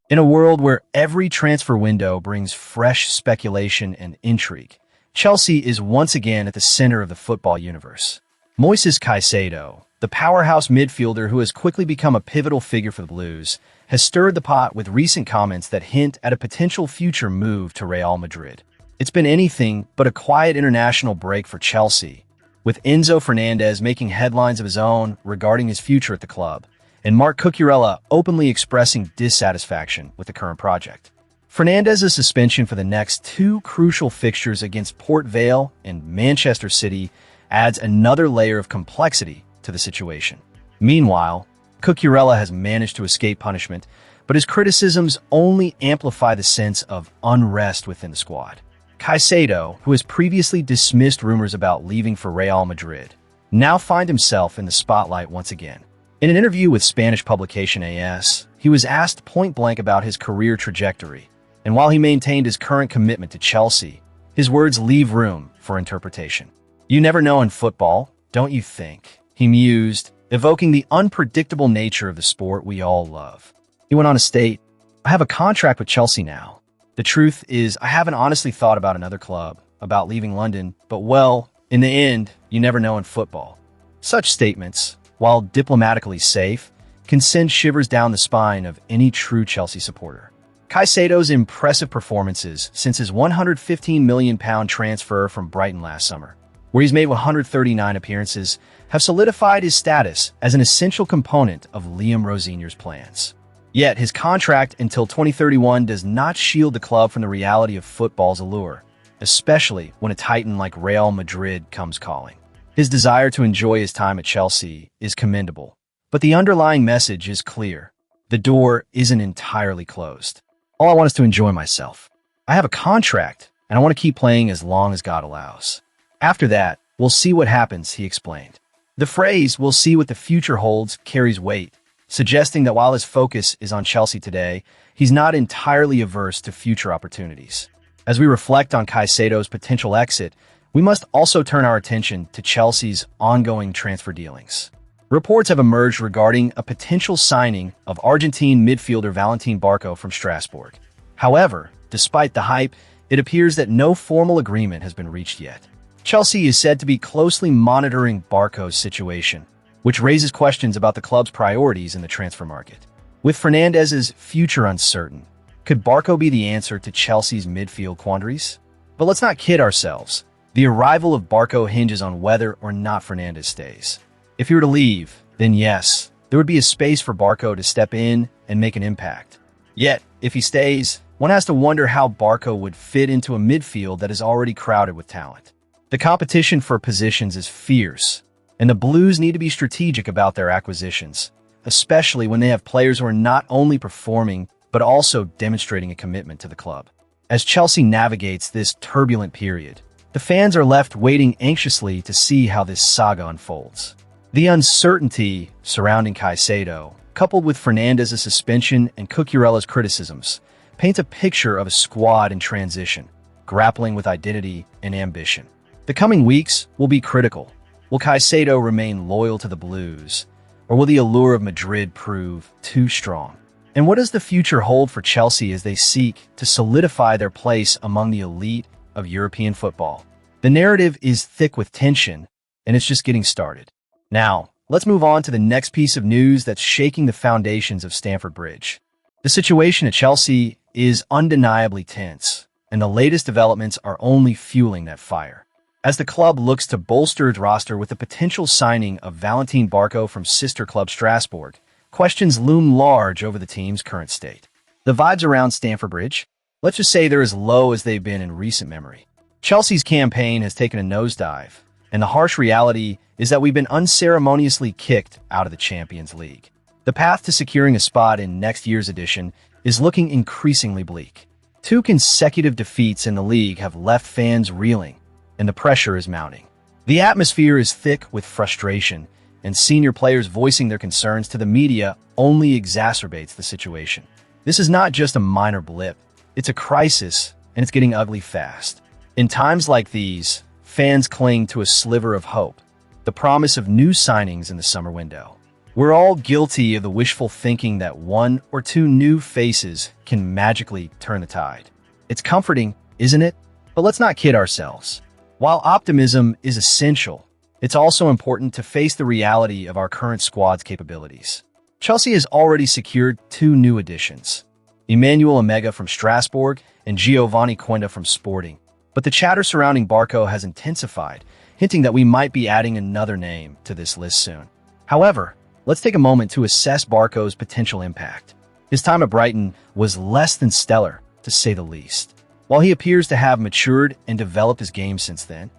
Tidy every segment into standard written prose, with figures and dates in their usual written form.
In a world where every transfer window brings fresh speculation and intrigue, Chelsea is once again at the center of the football universe. Moises Caicedo, the powerhouse midfielder who has quickly become a pivotal figure for the Blues, has stirred the pot with recent comments that hint at a potential future move to Real Madrid. It's been anything but a quiet international break for Chelsea, with Enzo Fernandez making headlines of his own regarding his future at the club, and Marc Cucurella openly expressing dissatisfaction with the current project. Fernandez's suspension for the next two crucial fixtures against Port Vale and Manchester City adds another layer of complexity to the situation. Meanwhile, Cucurella has managed to escape punishment, but his criticisms only amplify the sense of unrest within the squad. Caicedo, who has previously dismissed rumors about leaving for Real Madrid, now finds himself in the spotlight once again. In an interview with Spanish publication AS, he was asked point-blank about his career trajectory, and while he maintained his current commitment to Chelsea, his words leave room for interpretation. "You never know in football, don't you think?" he mused, evoking the unpredictable nature of the sport we all love. He went on to state, "I have a contract with Chelsea now. The truth is, I haven't honestly thought about another club, about leaving London, but well, in the end, you never know in football." Such statements, while diplomatically safe, can send shivers down the spine of any true Chelsea supporter. Caicedo's impressive performances since his £115 million transfer from Brighton last summer, where he's made 139 appearances, have solidified his status as an essential component of Liam Rosinier's plans. Yet his contract until 2031 does not shield the club from the reality of football's allure, especially when a titan like Real Madrid comes calling. His desire to enjoy his time at Chelsea is commendable, but the underlying message is clear. The door isn't entirely closed. All I want is to enjoy myself. I have a contract, and I want to keep playing as long as God allows. After that, we'll see what happens, he explained. The phrase, "we'll see what the future holds," carries weight, suggesting that while his focus is on Chelsea today, he's not entirely averse to future opportunities. As we reflect on Caicedo's potential exit, we must also turn our attention to Chelsea's ongoing transfer dealings. Reports have emerged regarding a potential signing of Argentine midfielder Valentin Barco from Strasbourg. However, despite the hype, it appears that no formal agreement has been reached yet. Chelsea is said to be closely monitoring Barco's situation, which raises questions about the club's priorities in the transfer market. With Fernandez's future uncertain, could Barco be the answer to Chelsea's midfield quandaries? But let's not kid ourselves. The arrival of Barco hinges on whether or not Fernandez stays. If he were to leave, then yes, there would be a space for Barco to step in and make an impact. Yet, if he stays, one has to wonder how Barco would fit into a midfield that is already crowded with talent. The competition for positions is fierce, and the Blues need to be strategic about their acquisitions, especially when they have players who are not only performing, but also demonstrating a commitment to the club. As Chelsea navigates this turbulent period, the fans are left waiting anxiously to see how this saga unfolds. The uncertainty surrounding Caicedo, coupled with Fernandez's suspension and Cucurella's criticisms, paints a picture of a squad in transition, grappling with identity and ambition. The coming weeks will be critical. Will Caicedo remain loyal to the Blues, or will the allure of Madrid prove too strong? And what does the future hold for Chelsea as they seek to solidify their place among the elite of European football? The narrative is thick with tension, and it's just getting started. Now, let's move on to the next piece of news that's shaking the foundations of Stamford Bridge. The situation at Chelsea is undeniably tense, and the latest developments are only fueling that fire. As the club looks to bolster its roster with the potential signing of Valentin Barco from sister club Strasbourg, questions loom large over the team's current state. The vibes around Stamford Bridge, let's just say they're as low as they've been in recent memory. Chelsea's campaign has taken a nosedive, and the harsh reality is that we've been unceremoniously kicked out of the Champions League. The path to securing a spot in next year's edition is looking increasingly bleak. 2 consecutive defeats in the league have left fans reeling, and the pressure is mounting. The atmosphere is thick with frustration, and senior players voicing their concerns to the media only exacerbates the situation. This is not just a minor blip, it's a crisis, and it's getting ugly fast. In times like these, fans cling to a sliver of hope, the promise of new signings in the summer window. We're all guilty of the wishful thinking that one or two new faces can magically turn the tide. It's comforting, isn't it? But let's not kid ourselves. While optimism is essential, it's also important to face the reality of our current squad's capabilities. Chelsea has already secured two new additions, Emmanuel Omega from Strasbourg and Giovanni Quenda from Sporting. But the chatter surrounding Barco has intensified, hinting that we might be adding another name to this list soon. However, let's take a moment to assess Barco's potential impact. His time at Brighton was less than stellar, to say the least. While he appears to have matured and developed his game since then,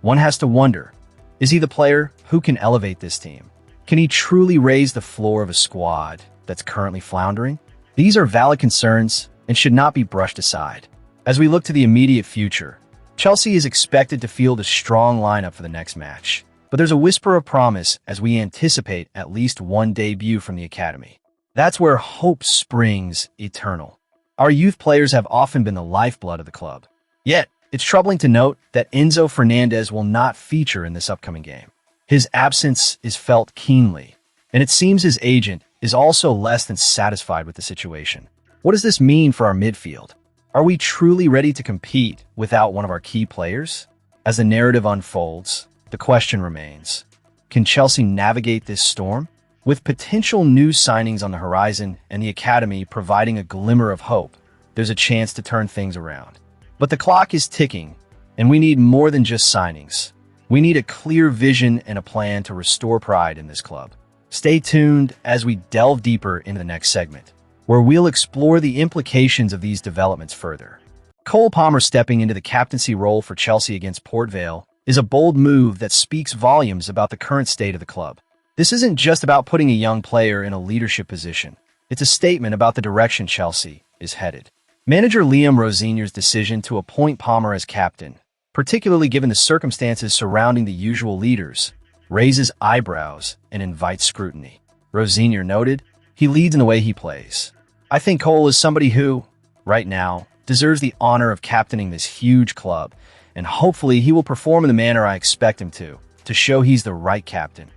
one has to wonder, is he the player who can elevate this team? Can he truly raise the floor of a squad that's currently floundering? These are valid concerns and should not be brushed aside. As we look to the immediate future, Chelsea is expected to field a strong lineup for the next match. But there's a whisper of promise as we anticipate at least one debut from the academy. That's where hope springs eternal. Our youth players have often been the lifeblood of the club. Yet, it's troubling to note that Enzo Fernandez will not feature in this upcoming game. His absence is felt keenly, and it seems his agent is also less than satisfied with the situation. What does this mean for our midfield? Are we truly ready to compete without one of our key players? As the narrative unfolds, the question remains, can Chelsea navigate this storm? With potential new signings on the horizon and the academy providing a glimmer of hope, there's a chance to turn things around. But the clock is ticking, and we need more than just signings. We need a clear vision and a plan to restore pride in this club. Stay tuned as we delve deeper into the next segment, where we'll explore the implications of these developments further. Cole Palmer stepping into the captaincy role for Chelsea against Port Vale is a bold move that speaks volumes about the current state of the club. This isn't just about putting a young player in a leadership position. It's a statement about the direction Chelsea is headed. Manager Liam Rosinier's decision to appoint Palmer as captain, particularly given the circumstances surrounding the usual leaders, raises eyebrows and invites scrutiny. Rosinier noted, he leads in the way he plays. I think Cole is somebody who, right now, deserves the honor of captaining this huge club, and hopefully he will perform in the manner I expect him to show he's the right captain.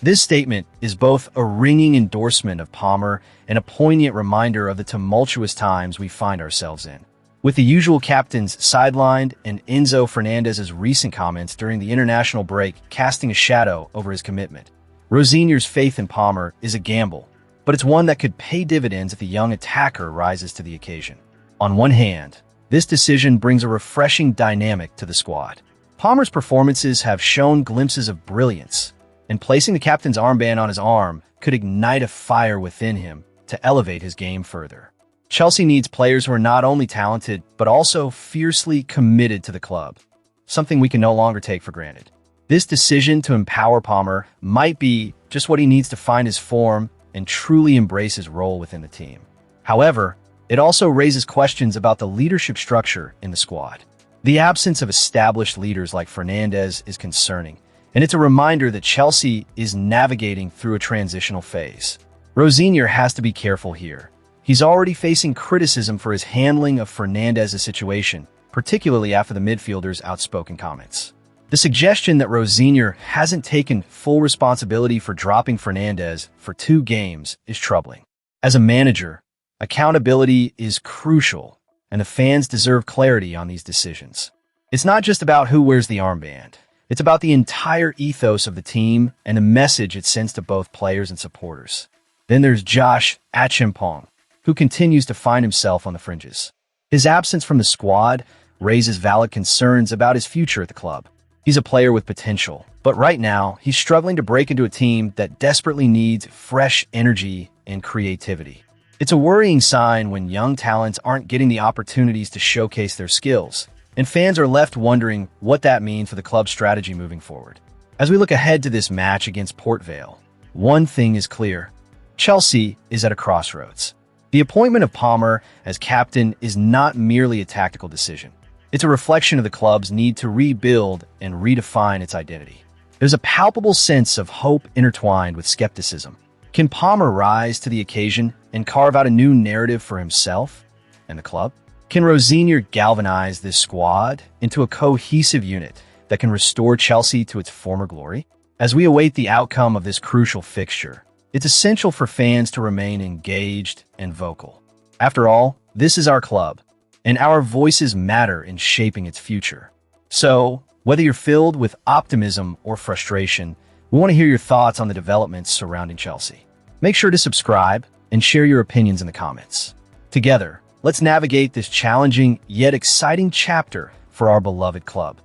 This statement is both a ringing endorsement of Palmer and a poignant reminder of the tumultuous times we find ourselves in. With the usual captains sidelined and Enzo Fernandez's recent comments during the international break casting a shadow over his commitment, Rosinier's faith in Palmer is a gamble, but it's one that could pay dividends if the young attacker rises to the occasion. On one hand, this decision brings a refreshing dynamic to the squad. Palmer's performances have shown glimpses of brilliance, and placing the captain's armband on his arm could ignite a fire within him to elevate his game further. Chelsea needs players who are not only talented, but also fiercely committed to the club, something we can no longer take for granted. This decision to empower Palmer might be just what he needs to find his form and truly embrace his role within the team. However, it also raises questions about the leadership structure in the squad. The absence of established leaders like Fernandez is concerning, and it's a reminder that Chelsea is navigating through a transitional phase. Rosinier has to be careful here. He's already facing criticism for his handling of Fernandez's situation, particularly after the midfielder's outspoken comments. The suggestion that Rosinier hasn't taken full responsibility for dropping Fernandez for 2 games is troubling. As a manager, accountability is crucial, and the fans deserve clarity on these decisions. It's not just about who wears the armband. It's about the entire ethos of the team and the message it sends to both players and supporters. Then there's Josh Achimpong, who continues to find himself on the fringes. His absence from the squad raises valid concerns about his future at the club. He's a player with potential, but right now he's struggling to break into a team that desperately needs fresh energy and creativity. It's a worrying sign when young talents aren't getting the opportunities to showcase their skills, and fans are left wondering what that means for the club's strategy moving forward. As we look ahead to this match against Port Vale, one thing is clear. Chelsea is at a crossroads. The appointment of Palmer as captain is not merely a tactical decision. It's a reflection of the club's need to rebuild and redefine its identity. There's a palpable sense of hope intertwined with skepticism. Can Palmer rise to the occasion and carve out a new narrative for himself and the club? Can Rosinier galvanize this squad into a cohesive unit that can restore Chelsea to its former glory? As we await the outcome of this crucial fixture, It's essential for fans to remain engaged and vocal. After all, this is our club, and our voices matter in shaping its future. So, whether you're filled with optimism or frustration, we want to hear your thoughts on the developments surrounding Chelsea. Make sure to subscribe and share your opinions in the comments. Together, let's navigate this challenging yet exciting chapter for our beloved club.